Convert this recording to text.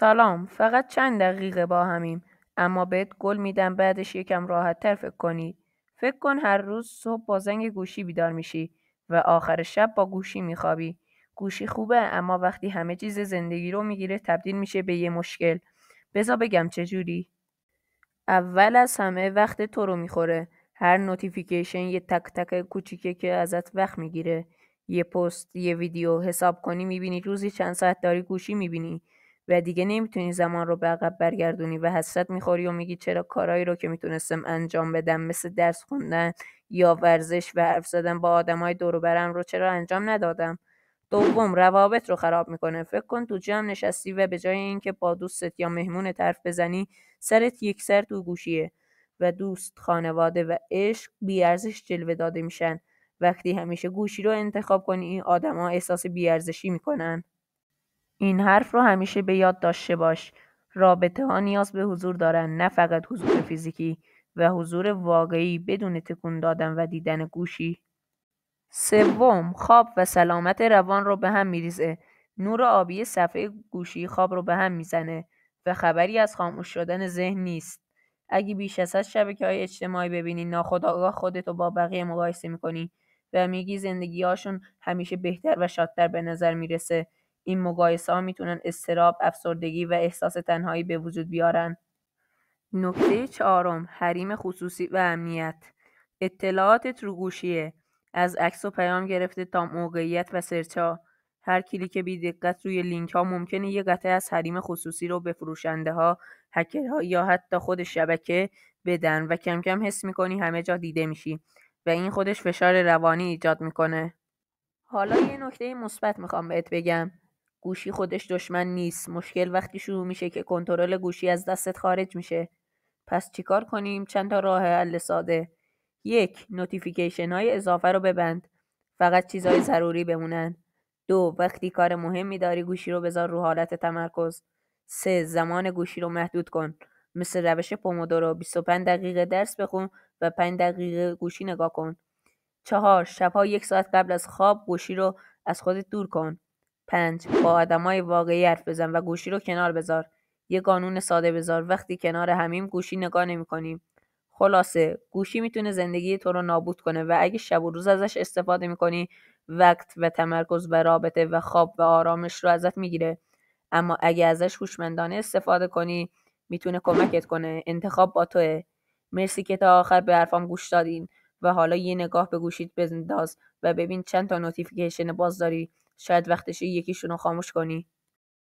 سلام، فقط چند دقیقه با همیم، اما بهت قول میدم بعدش یکم راحت‌تر فکر کنی. فکر کن هر روز صبح با زنگ گوشی بیدار میشی و آخر شب با گوشی میخوابی. گوشی خوبه، اما وقتی همه چیز زندگی رو میگیره تبدیل میشه به یه مشکل. بذار بگم چجوری. اول از همه وقت تو رو میخوره. هر نوتیفیکیشن یه تک تک کوچیکه که ازت وقت میگیره. یه پست، یه ویدیو حساب کنی میبینی روزی چند ساعت داری گوشی میبینی و دیگه نمیتونی زمان رو به عقب برگردونی و حسرت میخوری و میگی چرا کارهایی رو که میتونستم انجام بدم مثل درس خوندن یا ورزش و حرف زدن با آدمای دور و برم رو چرا انجام ندادم. دوم، روابط رو خراب میکنه. فکر کن تو جمع نشستی و به جای اینکه با دوستت یا مهمونت حرف بزنی سرت یک سر تو گوشیه و دوست، خانواده و عشق بیارزش جلوه داده میشن. وقتی همیشه گوشی رو انتخاب کنی این آدما احساس بیارزشی میکنن. این حرف رو همیشه به یاد داشته باش. رابطه ها نیاز به حضور دارن، نه فقط حضور فیزیکی و حضور واقعی بدون تکون دادن و دیدن گوشی. سوم، خواب و سلامت روان رو به هم میریزه. نور آبی صفحه گوشی خواب رو به هم میزنه و خبری از خاموش شدن ذهن نیست. اگه بیش از حد شبکه‌های اجتماعی ببینی ناخودآگاه خودتو با بقیه مقایسه میکنی و میگی زندگی‌هاشون همیشه بهتر و شادتر به نظر میرسه. این مقایسه ها میتونن اضطراب، افسردگی و احساس تنهایی به وجود بیارن. نکته چهارم، حریم خصوصی و امنیت. اطلاعاتت رو گوشیه، از عکس و پیام گرفته تا موقعیت و سرچ. هر کلیک بی دقت روی لینک ها ممکنه یه قطعه از حریم خصوصی رو به فروشنده ها، هکرها یا حتی خود شبکه بدن و کم کم حس میکنی همه جا دیده میشی و این خودش فشار روانی ایجاد میکنه. حالا یه نکته مثبت میخوام بهت بگم. گوشی خودش دشمن نیست. مشکل وقتی شروع میشه که کنترل گوشی از دستت خارج میشه. پس چیکار کنیم؟ چند تا راه حل ساده. 1. نوتیفیکیشن های اضافه رو ببند. فقط چیزهای ضروری بمونن. 2. وقتی کار مهمی داری گوشی رو بذار رو حالت تمرکز. 3. زمان گوشی رو محدود کن. مثل روش پومودورو 25 دقیقه درس بخون و 5 دقیقه گوشی نگاه کن. 4. شبها 1 ساعت قبل از خواب گوشی رو از خودت دور کن. 5. با آدمای واقعی حرف بزن و گوشی رو کنار بذار. یه قانون ساده بذار: وقتی کنار همیم گوشی نگاه نمی‌کنیم. خلاصه گوشی میتونه زندگی تو رو نابود کنه و اگه شب و روز ازش استفاده میکنی وقت و تمرکز و رابطه و خواب و آرامش رو ازت میگیره. اما اگه ازش هوشمندانه استفاده کنی میتونه کمکت کنه. انتخاب با توه. مرسی که تا آخر به حرفام گوش دادین و حالا یه نگاه به گوشیت بنداز و ببین چند تا نوتیفیکیشن باز داری. شاید وقتشه یکیشون رو خاموش کنی.